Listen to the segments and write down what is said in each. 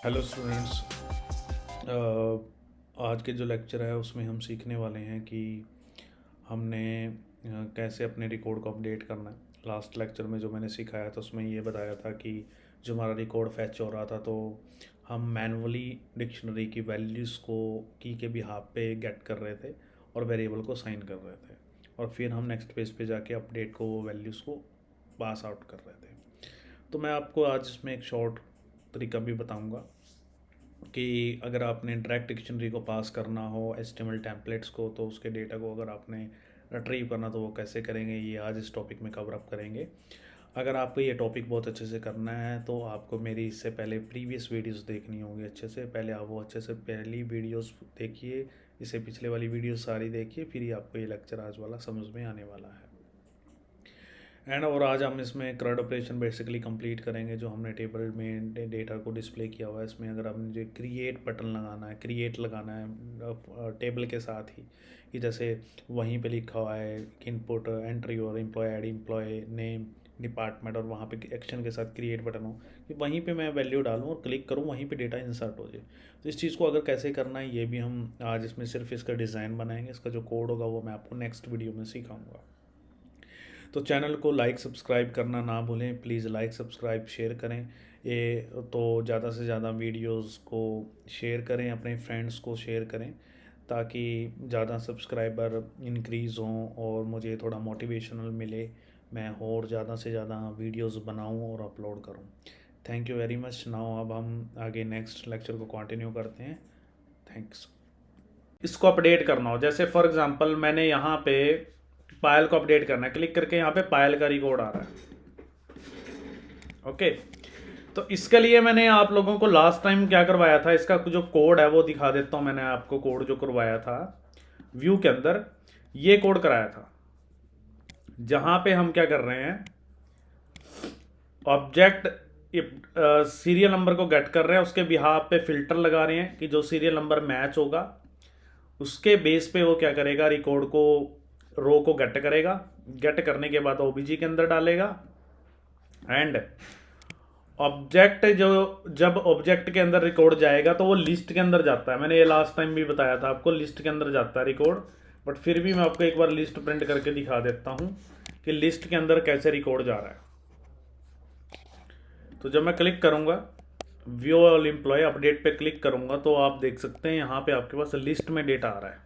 Hello students. आज के जो लेक्चर है उसमें हम सीखने वाले हैं कि हमने कैसे अपने रिकॉर्ड को अपडेट करना है। लास्ट लेक्चर में जो मैंने सिखाया था उसमें ये बताया था कि जो हमारा रिकॉर्ड फैच हो रहा था तो हम मैनुअली डिक्शनरी की वैल्यूज़ को की के बिहाफ पे गेट कर रहे थे और वेरिएबल को साइन कर रहे थे और फिर हम नेक्स्ट पेज पे जाके अपडेट को वो वैल्यूज़ को पास आउट कर रहे थे। तो मैं आपको आज इसमें एक शॉर्ट तरीका भी बताऊंगा कि अगर आपने डायरेक्ट डिक्शनरी को पास करना हो एचटीएमएल टेम्पलेट्स को, तो उसके डेटा को अगर आपने रिट्रीव करना तो वो कैसे करेंगे, ये आज इस टॉपिक में कवर अप करेंगे। अगर आपको ये टॉपिक बहुत अच्छे से करना है तो आपको मेरी इससे पहले प्रीवियस वीडियोस देखनी होंगी अच्छे से। पहले आप वो अच्छे से पहली वीडियोस देखिए, इससे पिछले वाली वीडियोस सारी देखिए, फिर ही आपको ये लेक्चर आज वाला समझ में आने वाला है। और आज हम इसमें क्रड ऑपरेशन बेसिकली कंप्लीट करेंगे जो हमने टेबल में डेटा को डिस्प्ले किया हुआ है। इसमें अगर आपने जो क्रिएट बटन लगाना है, क्रिएट लगाना है टेबल के साथ ही, कि जैसे वहीं पे लिखा हुआ है कि इनपुट एंट्री और employee ID, employee name, department, और वहाँ पे एक्शन के साथ क्रिएट बटन हो कि वहीं पे मैं वैल्यू डालूँ और क्लिक करूँ, वहीं पे डेटा इंसर्ट हो जाए। तो इस चीज़ को अगर कैसे करना है ये भी हम आज इसमें सिर्फ इसका डिज़ाइन बनाएंगे। इसका जो कोड होगा वो मैं आपको नेक्स्ट वीडियो में सिखाऊंगा। तो चैनल को लाइक सब्सक्राइब करना ना भूलें प्लीज़। लाइक सब्सक्राइब शेयर करें, ये तो ज़्यादा से ज़्यादा वीडियोस को शेयर करें, अपने फ्रेंड्स को शेयर करें ताकि ज़्यादा सब्सक्राइबर इंक्रीज़ हों और मुझे थोड़ा मोटिवेशनल मिले, मैं और ज़्यादा से ज़्यादा वीडियोस बनाऊं और अपलोड करूं। Thank you very much. Now अब हम आगे नेक्स्ट लेक्चर को कंटिन्यू करते हैं। थैंक्स। इसको अपडेट करना हो, जैसे फॉर एग्जांपल मैंने यहाँ पे पायल को अपडेट करना है, क्लिक करके यहाँ पे पायल का रिकॉर्ड आ रहा है। ओके, तो इसके लिए मैंने आप लोगों को लास्ट टाइम क्या करवाया था, इसका जो कोड है वो दिखा देता हूँ। मैंने आपको कोड जो करवाया था व्यू के अंदर, ये कोड कराया था जहां पे हम क्या कर रहे हैं, ऑब्जेक्ट सीरियल नंबर को गेट कर रहे हैं, उसके बिहाफ पे फिल्टर लगा रहे हैं कि जो सीरियल नंबर मैच होगा उसके बेस पे वो क्या करेगा, रिकॉर्ड को रो को गेट करेगा। गेट करने के बाद ओबीजी के अंदर डालेगा एंड ऑब्जेक्ट जो जब ऑब्जेक्ट के अंदर रिकॉर्ड जाएगा तो वो लिस्ट के अंदर जाता है। मैंने ये लास्ट टाइम भी बताया था आपको, लिस्ट के अंदर जाता है रिकॉर्ड, बट फिर भी मैं आपको एक बार लिस्ट प्रिंट करके दिखा देता हूं कि लिस्ट के अंदर कैसे रिकॉर्ड जा रहा है। तो जब मैं क्लिक करूंगा व्यू ऑल एम्प्लॉय अपडेट पे क्लिक करूंगा तो आप देख सकते हैं यहाँ पे आपके पास लिस्ट में डेटा आ रहा है।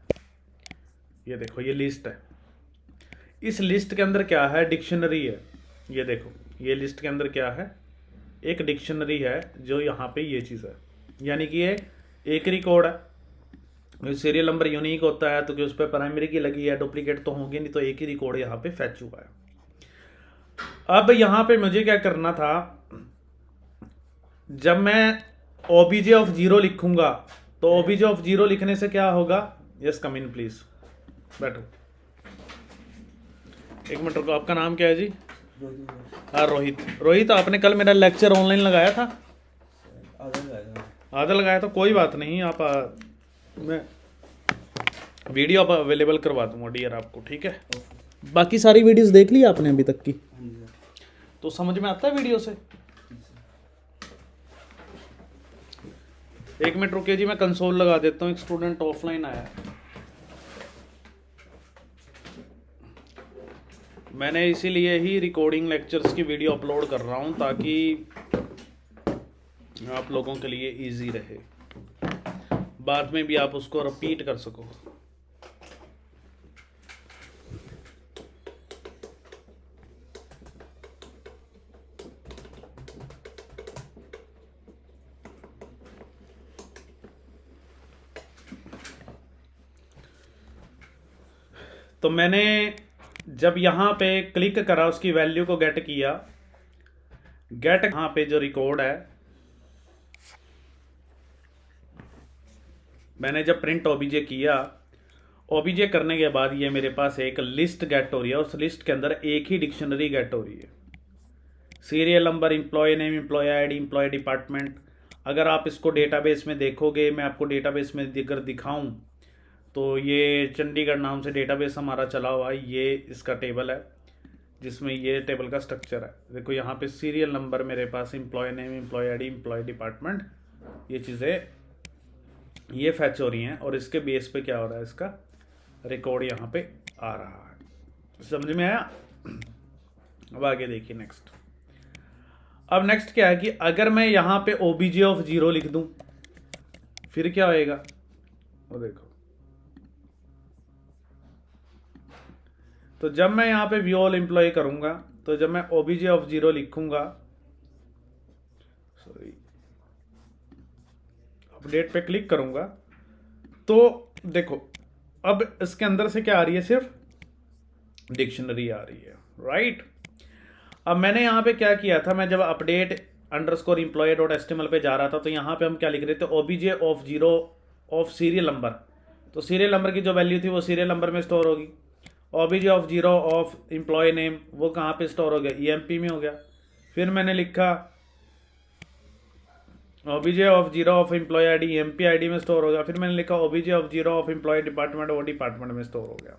ये देखो, ये लिस्ट है। इस लिस्ट के अंदर क्या है, डिक्शनरी है। ये देखो, ये लिस्ट के अंदर क्या है, एक डिक्शनरी है जो यहाँ पे ये चीज़ है, यानी कि ये एक रिकॉर्ड है। सीरियल नंबर यूनिक होता है तो कि उस पर प्राइमरी की लगी है, डुप्लीकेट तो होंगे नहीं, तो एक ही रिकॉर्ड यहाँ पे फैच हुआ है। अब यहाँ पे मुझे क्या करना था, जब मैं ओबीजे ऑफ जीरो लिखूंगा तो ओबीजे ऑफ जीरो लिखने से क्या होगा, यस कम इन प्लीज, बैठो एक मिनट रुको। आपका नाम क्या है जी? हाँ रोहित। रोहित, आपने कल मेरा लेक्चर ऑनलाइन लगाया था? आधा लगाया था, कोई बात नहीं। आप मैं वीडियो आप अवेलेबल करवा दूंगा डियर आपको, ठीक है? बाकी सारी वीडियोस देख ली आपने अभी तक की? तो समझ में आता है वीडियो से? एक मिनट रुकिए जी, मैं कंसोल लगा देता हूँ, एक स्टूडेंट ऑफलाइन आया है। मैंने इसीलिए ही रिकॉर्डिंग लेक्चर्स की वीडियो अपलोड कर रहा हूँ ताकि आप लोगों के लिए इजी रहे, बाद में भी आप उसको रिपीट कर सको। तो मैंने जब यहाँ पे क्लिक करा, उसकी वैल्यू को गेट किया, गेट यहाँ पे जो रिकॉर्ड है, मैंने जब प्रिंट ओबीजे किया, ओबीजे करने के बाद ये मेरे पास एक लिस्ट गेट हो रही है। उस लिस्ट के अंदर एक ही डिक्शनरी गेट हो रही है, serial number, employee name, employee ID, employee department. अगर आप इसको डेटाबेस में देखोगे, मैं आपको डेटाबेस में अगर दिखाऊं तो ये चंडीगढ़ नाम से डेटाबेस हमारा चला हुआ है। ये इसका टेबल है जिसमें ये टेबल का स्ट्रक्चर है। देखो यहाँ पे सीरियल नंबर मेरे पास, employee name, employee ID, employee department ये चीज़ें ये फैच हो रही हैं और इसके बेस पे क्या हो रहा है, इसका रिकॉर्ड यहाँ पे आ रहा है। समझ में आया? अब आगे देखिए नेक्स्ट। अब नेक्स्ट क्या है कि अगर मैं यहाँ पे ओबीजे ऑफ 0 लिख दूं फिर क्या होएगा, वो देखो। तो जब मैं यहाँ पे व्यू ऑल एम्प्लॉय करूंगा, तो जब मैं ओबीजे ऑफ 0 लिखूंगा, सॉरी, अपडेट पे क्लिक करूंगा, तो देखो अब इसके अंदर से क्या आ रही है, सिर्फ डिक्शनरी आ रही है, राइट। अब मैंने यहाँ पे क्या किया था, मैं जब update underscore employ dot HTML पे जा रहा था, तो यहाँ पे हम क्या लिख रहे थे, OBJ of 0 of serial number. तो सीरियल नंबर की जो वैल्यू थी वो सीरियल नंबर में स्टोर होगी। OBJ of 0 of employee name वो कहाँ पे स्टोर हो गया, ईएमपी में हो गया। फिर मैंने लिखा OBJ of 0 of employee ID EMP ID में स्टोर हो गया। फिर मैंने लिखा OBJ of 0 of employee department, वो डिपार्टमेंट में स्टोर हो गया।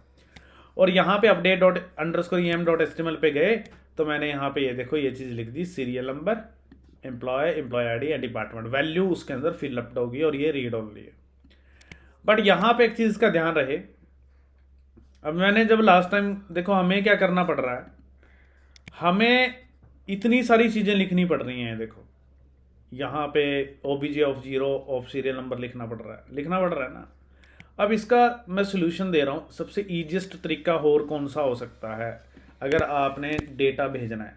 और यहाँ पे update dot underscore EM dot HTML पे गए, तो मैंने यहाँ पे ये देखो ये चीज़ लिख दी, serial number, employee ID and department, value उसके अंदर फिलअप होगी और ये रीड ओनली है। बट यहाँ पे एक चीज़ का ध्यान रहे, अब मैंने जब लास्ट टाइम देखो हमें क्या करना पड़ रहा है, हमें इतनी सारी चीज़ें लिखनी पड़ रही हैं। देखो यहाँ पे OBJ of 0 of serial number लिखना पड़ रहा है ना। अब इसका मैं सोल्यूशन दे रहा हूँ, सबसे ईजिएस्ट तरीका और कौन सा हो सकता है अगर आपने डेटा भेजना है,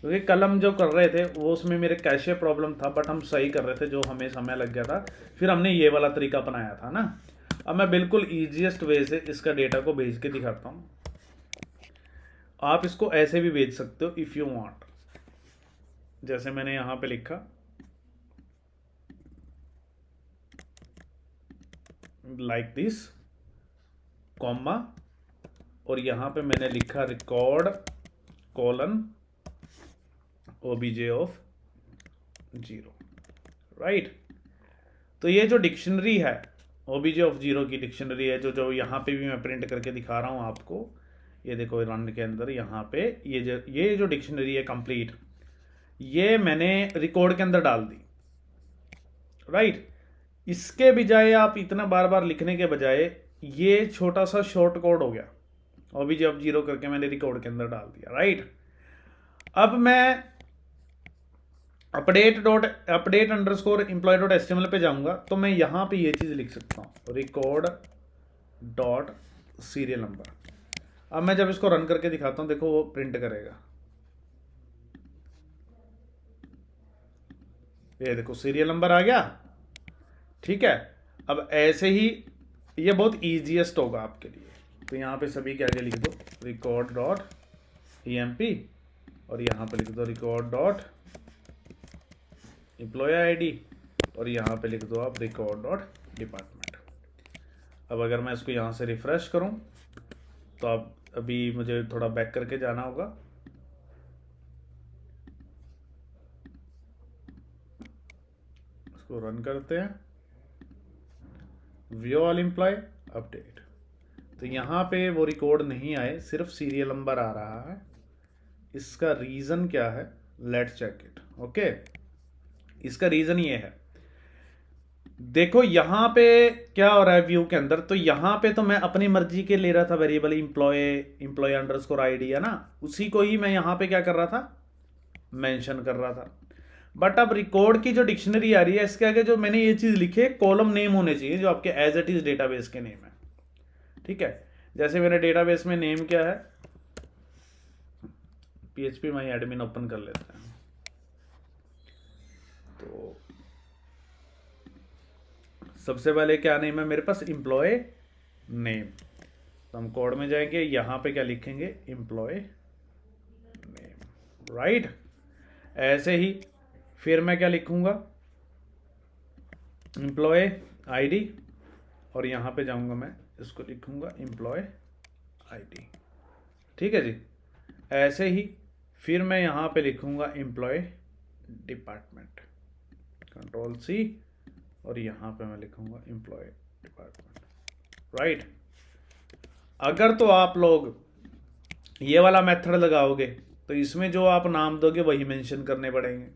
क्योंकि कल हम जो कर रहे थे वो उसमें मेरे कैशे प्रॉब्लम था, बट हम सही कर रहे थे, जो हमें समय लग गया था, फिर हमने ये वाला तरीका अपनाया था ना। अब मैं बिल्कुल ईजिएस्ट वे से इसका डेटा को भेज के दिखाता हूँ। आप इसको ऐसे भी भेज सकते हो इफ़ यू वांट, जैसे मैंने यहाँ पे लिखा लाइक दिस कॉमा, और यहाँ पे मैंने लिखा record colon OBJ of 0, right. तो ये जो डिक्शनरी है ओबीजे ऑफ 0 की डिक्शनरी है, जो यहाँ पे भी मैं प्रिंट करके दिखा रहा हूँ आपको, ये देखो रन के अंदर यहाँ पे ये जो डिक्शनरी है कंप्लीट, ये मैंने रिकॉर्ड के अंदर डाल दी, राइट। इसके बजाय आप इतना बार बार लिखने के बजाय ये छोटा सा शॉर्ट कोड हो गया, ओबीजे ऑफ 0 करके मैंने रिकॉर्ड के अंदर डाल दिया, राइट। अब मैं update underscore employ dot HTML पे जाऊंगा, तो मैं यहाँ पे ये चीज़ लिख सकता हूँ, रिकॉर्ड डॉट सीरियल नंबर। अब मैं जब इसको रन करके दिखाता हूँ, देखो वो प्रिंट करेगा, ये देखो सीरियल नंबर आ गया, ठीक है। अब ऐसे ही ये बहुत ईजीएस्ट होगा आपके लिए, तो यहाँ पे सभी के आगे लिख दो रिकॉर्ड डॉट ईएमपी, और यहाँ पे लिख दो रिकॉर्ड डॉट एम्प्लॉय आईडी, और यहाँ पे लिख दो आप रिकॉर्ड डॉट डिपार्टमेंट। अब अगर मैं इसको यहाँ से रिफ्रेश करूँ, तो अब अभी मुझे थोड़ा बैक करके जाना होगा, इसको रन करते हैं, व्यू ऑल एम्प्लॉय अपडेट। तो यहाँ पे वो रिकॉर्ड नहीं आए, सिर्फ सीरियल नंबर आ रहा है। इसका रीज़न क्या है, लेट्स चेक इट। ओके, इसका रीज़न ये है, देखो यहाँ पे क्या हो रहा है व्यू के अंदर, तो यहाँ पे तो मैं अपनी मर्जी के ले रहा था वेरिएबल एम्प्लॉय अंडरस्कोर आईडी है ना, उसी को ही मैं यहाँ पे क्या कर रहा था, मेंशन कर रहा था। बट अब रिकॉर्ड की जो डिक्शनरी आ रही है, इसके आगे जो मैंने ये चीज़ लिखी है, कॉलम नेम होने चाहिए जो आपके एज इट इज़ डेटाबेस के नेम है, ठीक है। जैसे मेरे डेटाबेस में नेम क्या है, PHP माई एडमिन ओपन कर लेते हैं, तो सबसे पहले क्या नेम है मेरे पास, एम्प्लॉय नेम। तो हम कोड में जाएंगे, यहाँ पे क्या लिखेंगे, एम्प्लॉय नेम, राइट। ऐसे ही फिर मैं क्या लिखूंगा, एम्प्लॉय आईडी, और यहाँ पे जाऊंगा मैं इसको लिखूंगा एम्प्लॉय आईडी, ठीक है जी। ऐसे ही फिर मैं यहाँ पे लिखूंगा एम्प्लॉय डिपार्टमेंट, Ctrl+C, और यहाँ पे मैं लिखूंगा एम्प्लॉय डिपार्टमेंट, राइट। अगर तो आप लोग ये वाला मेथड लगाओगे, तो इसमें जो आप नाम दोगे वही मेंशन करने पड़ेंगे।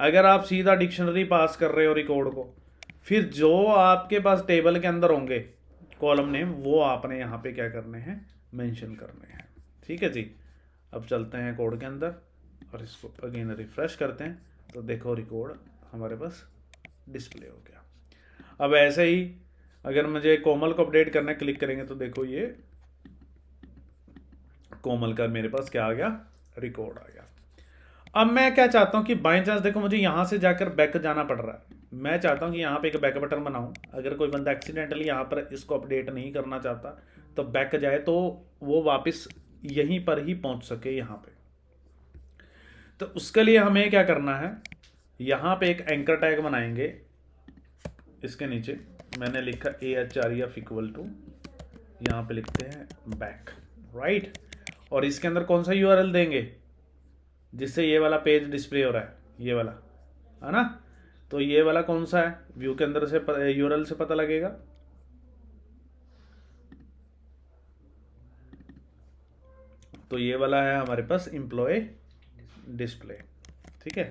अगर आप सीधा डिक्शनरी पास कर रहे हो रिकॉर्ड को, फिर जो आपके पास टेबल के अंदर होंगे कॉलम नेम, वो आपने यहाँ पे क्या करने हैं, मेंशन करने हैं। ठीक है जी। अब चलते हैं कोड के अंदर और इसको अगेन रिफ्रेश करते हैं, तो देखो रिकॉर्ड हमारे पास डिस्प्ले हो गया। अब ऐसे ही अगर मुझे कोमल को अपडेट करना है, क्लिक करेंगे तो देखो ये कोमल का मेरे पास क्या आ गया, रिकॉर्ड आ गया। अब मैं क्या चाहता हूँ कि बाई चांस देखो मुझे यहाँ से जाकर बैक जाना पड़ रहा है, मैं चाहता हूँ कि यहाँ पे एक बैक बटन बनाऊँ। अगर कोई बंदा एक्सीडेंटली यहाँ पर इसको अपडेट नहीं करना चाहता तो बैक जाए, तो वो वापस यहीं पर ही पहुँच सके यहाँ पे। तो उसके लिए हमें क्या करना है, यहाँ पे एक एंकर टैग बनाएंगे। इसके नीचे मैंने लिखा AHREF इक्वल टू, यहाँ पे लिखते हैं बैक, राइट। और इसके अंदर कौन सा URL देंगे जिससे ये वाला पेज डिस्प्ले हो रहा है, ये वाला है ना। तो ये वाला कौन सा है, व्यू के अंदर से URL से पता लगेगा। तो ये वाला है हमारे पास एम्प्लॉय डिस्प्ले। ठीक है,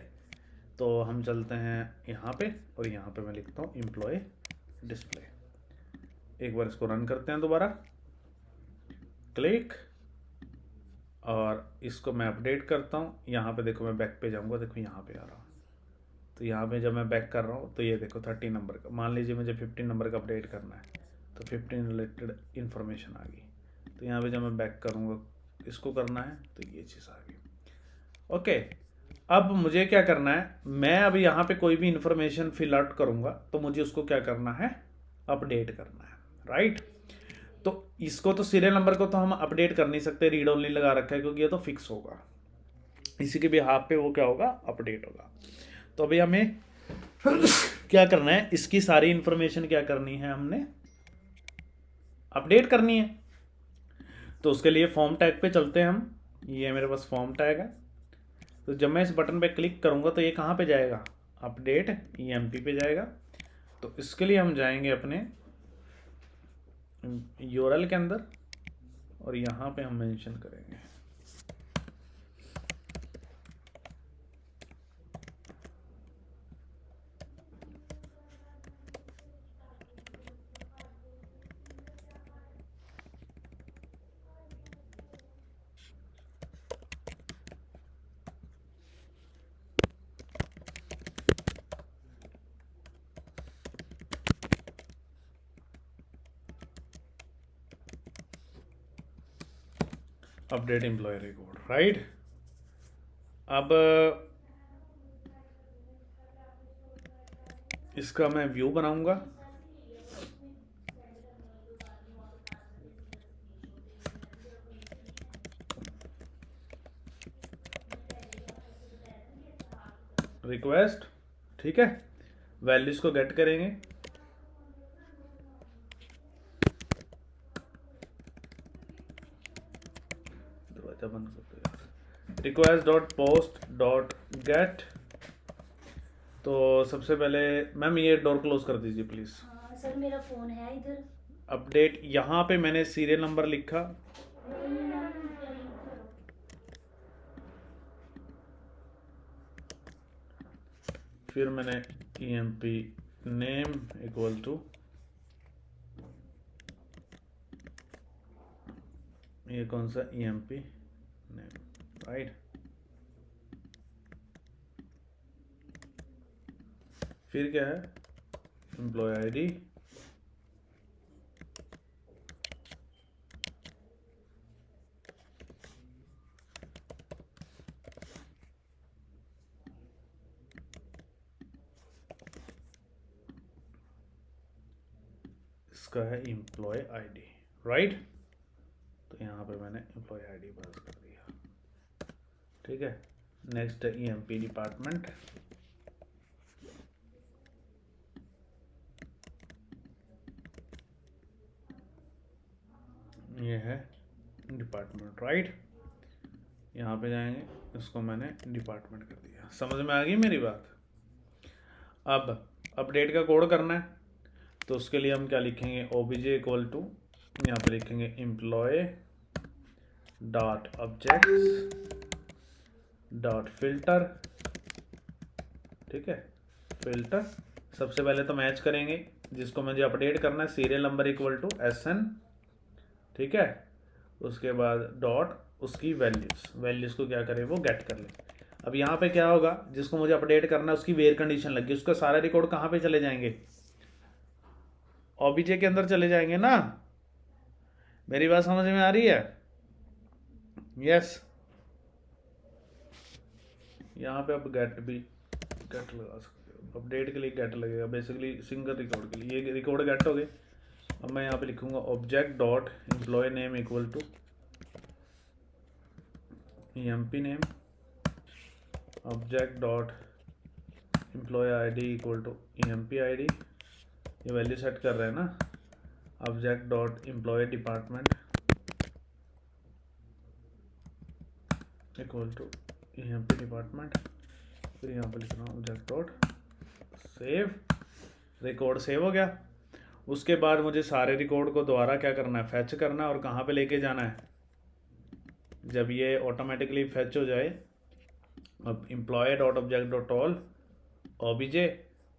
तो हम चलते हैं यहाँ पे और यहाँ पे मैं लिखता हूँ एम्प्लॉय डिस्प्ले। एक बार इसको रन करते हैं दोबारा, क्लिक, और इसको मैं अपडेट करता हूँ। यहाँ पे देखो मैं बैक पे जाऊँगा, देखो यहाँ पे आ रहा हूँ। तो यहाँ पे जब मैं बैक कर रहा हूँ तो ये देखो 13 नंबर का, मान लीजिए मुझे 15 नंबर का अपडेट करना है तो 15 रिलेटेड इन्फॉर्मेशन आ गई। तो यहाँ पे जब मैं बैक करूँगा, इसको करना है तो ये चीज़ आ गई। ओके, अब मुझे क्या करना है, मैं अब यहाँ पे कोई भी इंफॉर्मेशन फिल आउट करूँगा तो मुझे उसको क्या करना है, अपडेट करना है, राइट। तो इसको तो सीरियल नंबर को तो हम अपडेट कर नहीं सकते, रीड ओनली लगा रखा है क्योंकि ये तो फिक्स होगा, इसी के बिहाफ पे वो क्या होगा, अपडेट होगा। तो अभी हमें क्या करना है, इसकी सारी इंफॉर्मेशन क्या करनी है, हमने अपडेट करनी है। तो उसके लिए फॉर्म टैग पे चलते हैं हम, ये मेरे पास फॉर्म टैग है। तो जब मैं इस बटन पे क्लिक करूंगा तो ये कहाँ पे जाएगा, अपडेट EMP पे जाएगा। तो इसके लिए हम जाएंगे अपने URL के अंदर और यहाँ पे हम मेंशन करेंगे अपडेट एम्प्लॉय रिकॉर्ड, राइट। अब इसका मैं व्यू बनाऊंगा। रिक्वेस्ट, ठीक है, वैल्यूज को गेट करेंगे। दरवाजा बंद कर दो यार। Request dot post dot gate. तो सबसे पहले मैम ये डोर क्लोज कर दीजिए प्लीज। सर मेरा फोन है इधर। अपडेट, यहाँ पे मैंने सीरियल नंबर लिखा, फिर मैंने EMP नेम इक्वल टू, ये कौन सा EMP नेम, राइट। फिर क्या है, एम्प्लॉय ID, इसका है एम्प्लॉय ID, राइट। तो यहाँ पे मैंने एम्प्लॉय ID पास कर दिया, ठीक है। नेक्स्ट है EMP डिपार्टमेंट, ये है डिपार्टमेंट, राइट। यहाँ पे जाएंगे, इसको मैंने डिपार्टमेंट कर दिया। समझ में आ गई मेरी बात। अब अपडेट का कोड करना है तो उसके लिए हम क्या लिखेंगे, OBJ इक्वल टू, यहाँ पे लिखेंगे employ dot objects dot filter ठीक है। फिल्टर सबसे पहले तो मैच करेंगे, जिसको मुझे अपडेट करना है serial number equal to SN, ठीक है। उसके बाद डॉट उसकी वैल्यूज़ को क्या करें, वो गेट कर लें। अब यहाँ पे क्या होगा, जिसको मुझे अपडेट करना है उसकी वेयर कंडीशन लगी, उसका सारा रिकॉर्ड कहाँ पे चले जाएंगे, OBJ के अंदर चले जाएंगे ना। मेरी बात समझ में आ रही है? यस। यहाँ पे अब गेट लगा सकते हो, अपडेट के लिए गेट लगेगा, बेसिकली सिंगल रिकॉर्ड के लिए। ये रिकॉर्ड गेट हो गए। अब मैं यहाँ पे लिखूंगा object dot employee name equal to EMP name, object dot employee ID equal to EMP ID, ये वैल्यू सेट कर रहे हैं ना। Object dot employee department equal to EMP department, फिर यहाँ पर लिखना object dot save, record save हो गया। उसके बाद मुझे सारे रिकॉर्ड को दोबारा क्या करना है, फैच करना है, और कहाँ पे लेके जाना है। जब ये ऑटोमेटिकली फैच हो जाए, अब employ dot object dot all OBJ,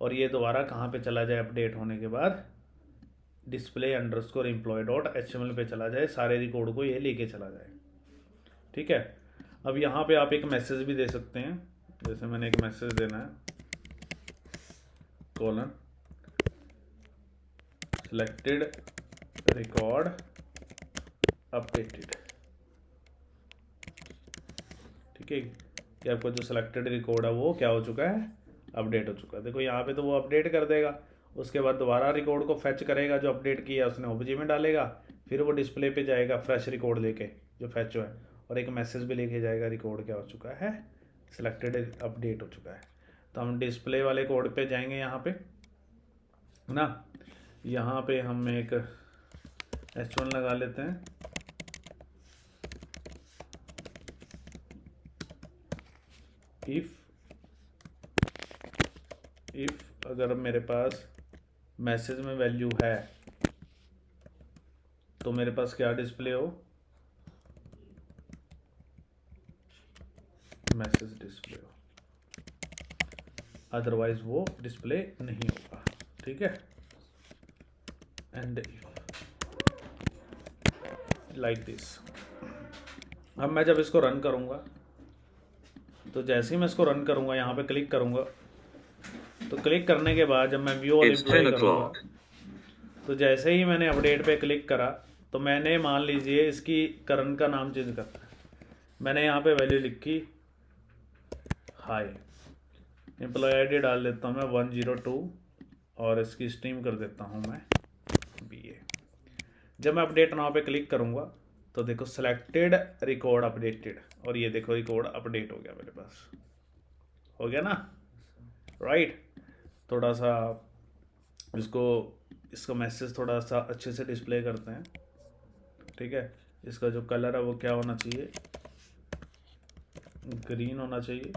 और ये दोबारा कहाँ पे चला जाए अपडेट होने के बाद, display underscore employ dot HTML पे चला जाए, सारे रिकॉर्ड को ये लेके चला जाए, ठीक है। अब यहाँ पे आप एक मैसेज भी दे सकते हैं, जैसे मैंने एक मैसेज देना है, कोलन सिलेक्टेड रिकॉर्ड अपडेटेड, ठीक है, कि आपको जो सिलेक्टेड रिकॉर्ड है वो क्या हो चुका है, अपडेट हो चुका है। देखो यहाँ पे तो वो अपडेट कर देगा, उसके बाद दोबारा रिकॉर्ड को फैच करेगा, जो अपडेट किया उसने OBJ में डालेगा, फिर वो डिस्प्ले पे जाएगा फ्रेश रिकॉर्ड लेके जो फैच हुआ है, और एक मैसेज भी लेके जाएगा, रिकॉर्ड क्या हो चुका है, सिलेक्टेड अपडेट हो चुका है। तो हम डिस्प्ले वाले कोड पे जाएंगे यहाँ पे ना, यहाँ पे हम एक H1 लगा लेते हैं, इफ अगर मेरे पास मैसेज में वैल्यू है तो मेरे पास क्या डिस्प्ले हो, मैसेज डिस्प्ले हो, अदरवाइज वो डिस्प्ले नहीं होगा, ठीक है। And like this. अब मैं जब इसको रन करूँगा, तो जैसे ही मैं इसको रन करूँगा, यहाँ पे क्लिक करूँगा, तो क्लिक करने के बाद जब मैं व्यू और एम्प्लॉय करूँगा, तो जैसे ही मैंने अपडेट पे क्लिक करा, तो मैंने मान लीजिए इसकी करंट का नाम चेंज करना है, मैंने यहाँ पे वैल्यू लिखी हाई, एम्प्लॉय ID डाल देता हूँ मैं 102, और इसकी स्ट्रीम कर देता हूँ मैं BA। जब मैं अपडेट नाउ पे क्लिक करूँगा, तो देखो सिलेक्टेड रिकॉर्ड अपडेटेड, और ये देखो रिकॉर्ड अपडेट हो गया मेरे पास, हो गया ना, राइट। थोड़ा सा इसका मैसेज थोड़ा सा अच्छे से डिस्प्ले करते हैं, ठीक है। इसका जो कलर है वो क्या होना चाहिए, ग्रीन होना चाहिए,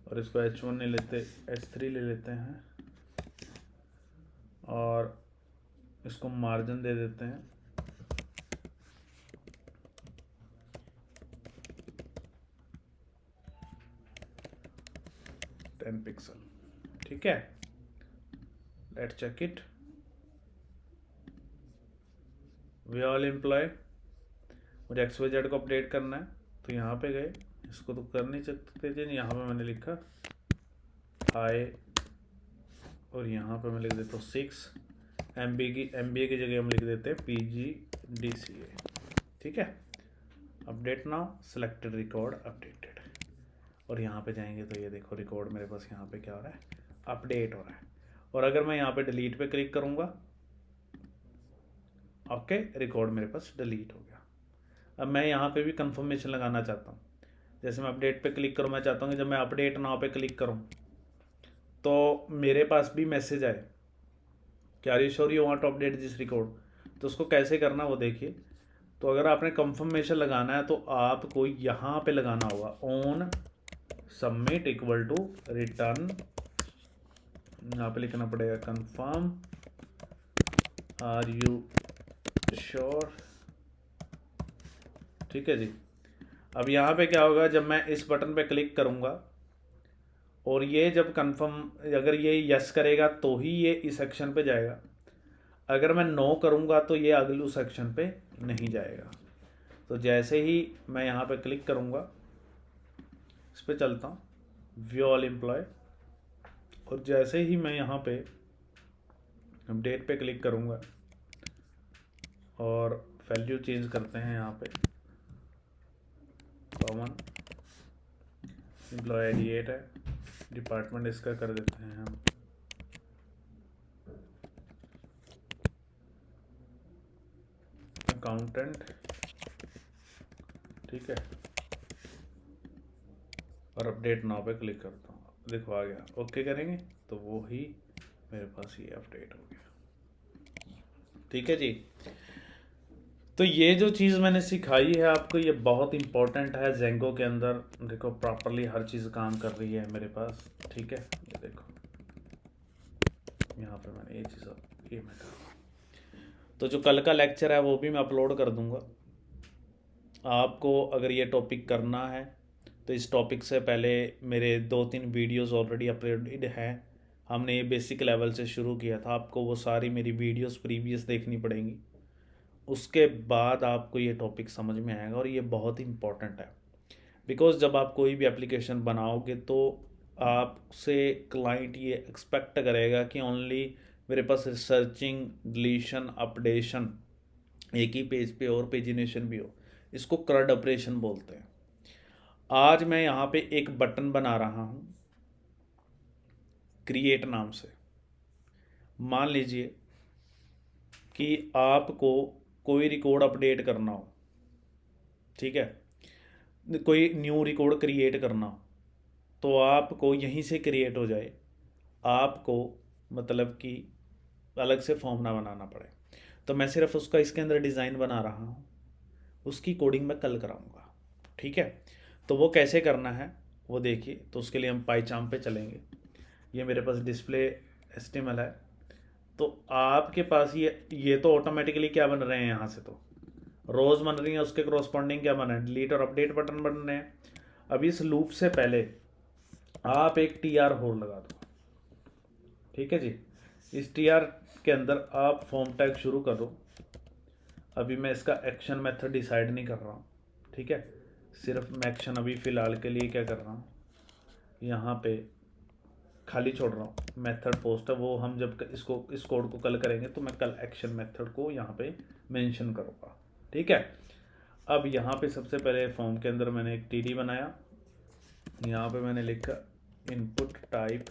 और इसको H1 नहीं लेते, H3 ले लेते हैं, और इसको मार्जिन दे देते हैं 10 पिक्सल, ठीक है। Let's check it. We all employee, मुझे XYZ को अपडेट करना है, तो यहाँ पे गए, इसको तो कर नहीं सकते थे, यहाँ पे मैंने लिखा हाई, और यहाँ पे मैं लिख देता हूँ 6 MBA की जगह हम लिख देते हैं PGDCA, ठीक है। Update now selected record updated, और यहाँ पे जाएंगे तो ये देखो रिकॉर्ड मेरे पास यहाँ पे क्या हो रहा है, अपडेट हो रहा है। और अगर मैं यहाँ पे डिलीट पे क्लिक करूँगा, ओके, रिकॉर्ड मेरे पास डिलीट हो गया। अब मैं यहाँ पे भी कंफर्मेशन लगाना चाहता हूँ, जैसे मैं अपडेट पे क्लिक करूँ, मैं चाहता हूँ कि जब मैं अपडेट नाउ पे क्लिक करूँ तो मेरे पास भी मैसेज आए कि are you sure you want to update this record. तो उसको कैसे करना वो देखिए। तो अगर आपने कंफर्मेशन लगाना है तो आपको यहाँ पे लगाना होगा on submit equal to return, यहाँ पे लिखना पड़ेगा कंफर्म आर यू श्योर, ठीक है जी। अब यहाँ पे क्या होगा, जब मैं इस बटन पे क्लिक करूँगा और ये जब कंफर्म, अगर ये यस करेगा तो ही ये इस सेक्शन पे जाएगा, अगर मैं नो करूँगा तो ये अगले उस सेक्शन पे नहीं जाएगा। तो जैसे ही मैं यहाँ पे क्लिक करूँगा, इस पर चलता हूँ, व्यू ऑल एम्प्लॉय, और जैसे ही मैं यहाँ पे अपडेट पे क्लिक करूँगा और वैल्यू चेंज करते हैं, यहाँ पे कॉमन एम्प्लॉय ID 8 है, डिपार्टमेंट इसका कर देते हैं हम अकाउंटेंट, ठीक है, और अपडेट नाउ पे क्लिक करता हूँ, देखो आ गया। ओके करेंगे तो वो ही मेरे पास ये अपडेट हो गया। ठीक है जी। तो ये जो चीज़ मैंने सिखाई है आपको, ये बहुत इंपॉर्टेंट है जेंगो के अंदर। देखो प्रॉपरली हर चीज़ काम कर रही है मेरे पास, ठीक है। ये देखो यहाँ पे मैंने ये चीज़, ये मैं कर, तो जो कल का लेक्चर है वो भी मैं अपलोड कर दूंगा। आपको अगर ये टॉपिक करना है तो इस टॉपिक से पहले मेरे 2-3 वीडियोस ऑलरेडी अपलोडेड हैं। हमने ये बेसिक लेवल से शुरू किया था, आपको वो सारी मेरी वीडियोस प्रीवियस देखनी पड़ेंगी, उसके बाद आपको ये टॉपिक समझ में आएगा। और ये बहुत इंपॉर्टेंट है, बिकॉज जब आप कोई भी एप्लीकेशन बनाओगे तो आपसे क्लाइंट ये एक्सपेक्ट करेगा कि ओनली मेरे पास सर्चिंग, डिलीशन, अपडेशन, एक ही पेज पे और पेजिनेशन भी हो। इसको क्रड ऑपरेशन बोलते हैं। आज मैं यहाँ पे एक बटन बना रहा हूँ क्रिएट नाम से। मान लीजिए कि आपको कोई रिकॉर्ड अपडेट करना हो, ठीक है, कोई न्यू रिकॉर्ड क्रिएट करना हो, तो आपको यहीं से क्रिएट हो जाए, आपको मतलब कि अलग से फॉर्म ना बनाना पड़े। तो मैं सिर्फ उसका इसके अंदर डिज़ाइन बना रहा हूँ, उसकी कोडिंग मैं कल कराऊंगा, ठीक है। तो वो कैसे करना है वो देखिए। तो उसके लिए हम पाईचार्म पे चलेंगे। ये मेरे पास डिस्प्ले HTML है, तो आपके पास ये तो ऑटोमेटिकली क्या बन रहे हैं, यहाँ से तो रोज़ बन रही हैं, उसके करस्पॉन्डिंग क्या बना है, डिलीट और अपडेट बटन बन रहे हैं। अब इस लूप से पहले आप एक TR होल लगा दो, ठीक है जी। इस TR के अंदर आप फॉर्म टैग शुरू करो। अभी मैं इसका एक्शन मेथड डिसाइड नहीं कर रहा हूँ, ठीक है, सिर्फ मैं एक्शन अभी फ़िलहाल के लिए क्या कर रहा हूँ, यहाँ पे खाली छोड़ रहा हूँ। मेथड पोस्ट है, वो हम जब इस कोड को कल करेंगे तो मैं कल एक्शन मेथड को यहाँ पे मेंशन करूँगा, ठीक है। अब यहाँ पे सबसे पहले फॉर्म के अंदर मैंने एक TD बनाया। यहाँ पे मैंने लिखा इनपुट टाइप,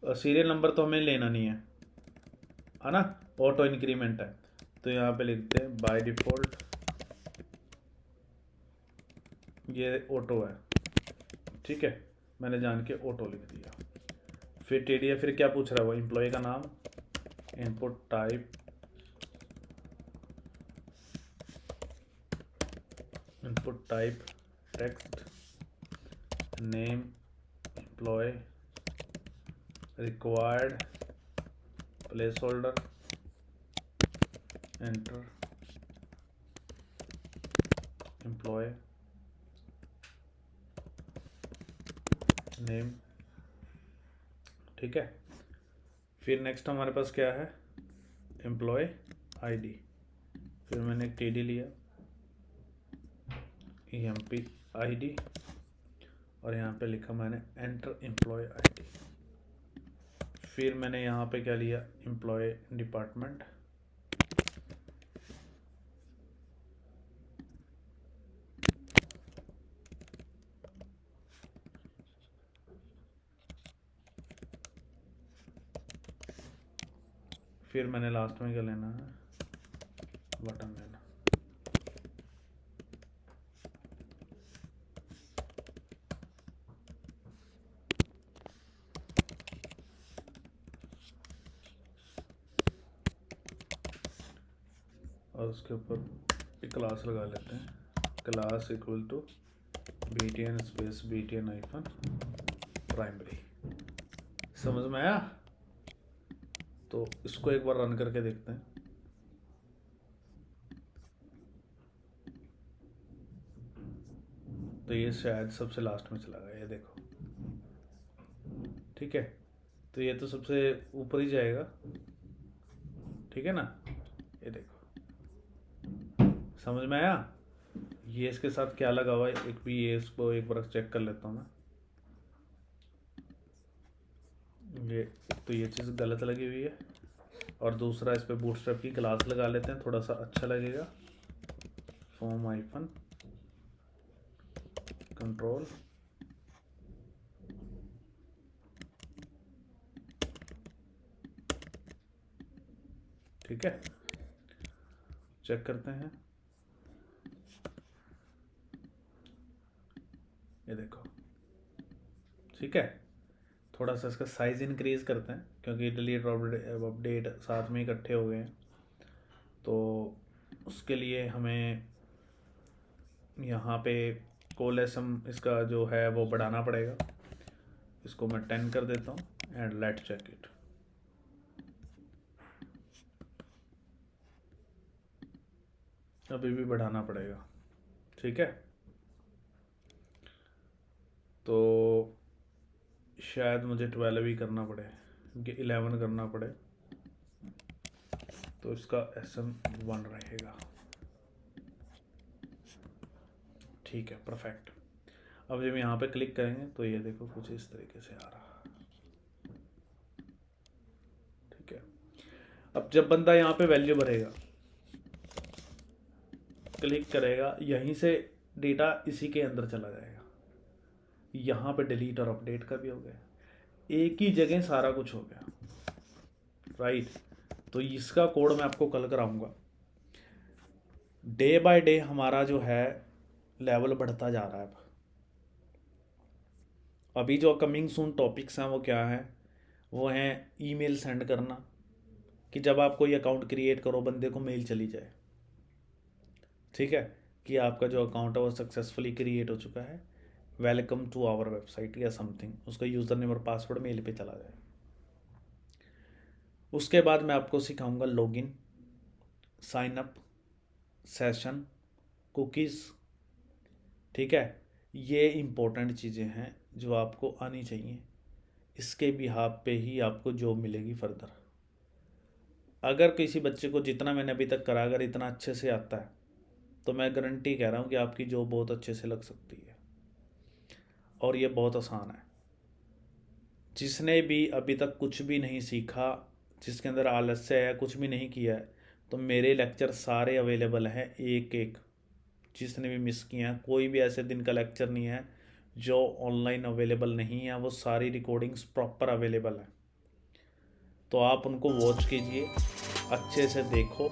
सीरियल नंबर तो हमें लेना नहीं है ना, ऑटो इंक्रीमेंट है। तो यहाँ पे लिखते हैं बाय डिफ़ॉल्ट ये ऑटो है, ठीक है, मैंने जान के ऑटो लिख दिया। फिर TD है, फिर क्या पूछ रहा है वो, एम्प्लॉय का नाम, input type, input type text, name employee, required placeholder, enter employee name, ठीक है। फिर नेक्स्ट हमारे पास क्या है, एम्प्लॉय ID। फिर मैंने एक TD लिया, EMP ID, और यहाँ पे लिखा मैंने एंटर एम्प्लॉय ID। फिर मैंने यहाँ पे क्या लिया, एम्प्लॉय डिपार्टमेंट, फिर मैंने लास्ट में क्या लेना है, बटन लेना। और उसके ऊपर एक क्लास लगा लेते हैं, class equal to BTN space BTN hyphen primary. समझ में आया? तो इसको एक बार रन करके देखते हैं। तो ये शायद सबसे लास्ट में चला गया, ये देखो ठीक है, तो ये तो सबसे ऊपर ही जाएगा, ठीक है ना। ये देखो, समझ में आया। ये इसके साथ क्या लगा हुआ है, एक भी ये, इसको एक बार चेक कर लेता हूँ मैं। ये तो ये चीज़ गलत लगी हुई है, और दूसरा इस पर बूटस्ट्रैप की ग्लास लगा लेते हैं, थोड़ा सा अच्छा लगेगा। फॉर्म आइफन कंट्रोल, ठीक है, चेक करते हैं। ये देखो, ठीक है। थोड़ा सा इसका साइज़ इंक्रीज़ करते हैं, क्योंकि डिलीट और अपडेट साथ में इकट्ठे हो गए हैं, तो उसके लिए हमें यहाँ पे कोलेसम इसका जो है वो बढ़ाना पड़ेगा। इसको मैं 10 कर देता हूँ, एंड लेट चेक इट। अभी भी बढ़ाना पड़ेगा, ठीक है। तो शायद मुझे 12 ही करना पड़े, क्योंकि 11 करना पड़े, तो इसका SM1 रहेगा, ठीक है, परफेक्ट। अब जब यहाँ पे क्लिक करेंगे तो ये देखो कुछ इस तरीके से आ रहा, ठीक है। अब जब बंदा यहाँ पे वैल्यू भरेगा, क्लिक करेगा, यहीं से डेटा इसी के अंदर चला जाएगा। यहाँ पे डिलीट और अपडेट का भी हो गया, एक ही जगह सारा कुछ हो गया, राइट। तो इसका कोड मैं आपको कल कराऊंगा। डे बाय डे हमारा जो है लेवल बढ़ता जा रहा है। अभी जो कमिंग सून टॉपिक्स हैं वो क्या है, वो हैं ईमेल सेंड करना, कि जब आप कोई अकाउंट क्रिएट करो बंदे को मेल चली जाए, ठीक है, कि आपका जो अकाउंट है वो सक्सेसफुली क्रिएट हो चुका है, वेलकम टू आवर वेबसाइट या समथिंग, उसका यूज़र नेम और पासवर्ड मेल पे चला जाए। उसके बाद मैं आपको सिखाऊंगा login, sign up, session, cookies, ठीक है। ये इम्पोर्टेंट चीज़ें हैं जो आपको आनी चाहिए, इसके बिहाफ पे ही आपको जॉब मिलेगी फर्दर। अगर किसी बच्चे को जितना मैंने अभी तक करा, अगर इतना अच्छे से आता है, तो मैं गारंटी कह रहा हूँ कि आपकी जॉब बहुत अच्छे से लग सकती है, और ये बहुत आसान है। जिसने भी अभी तक कुछ भी नहीं सीखा, जिसके अंदर आलस्य है, कुछ भी नहीं किया है, तो मेरे लेक्चर सारे अवेलेबल हैं, एक एक। जिसने भी मिस किया है, कोई भी ऐसे दिन का लेक्चर नहीं है जो ऑनलाइन अवेलेबल नहीं है, वो सारी रिकॉर्डिंग्स प्रॉपर अवेलेबल है। तो आप उनको वॉच कीजिए, अच्छे से देखो,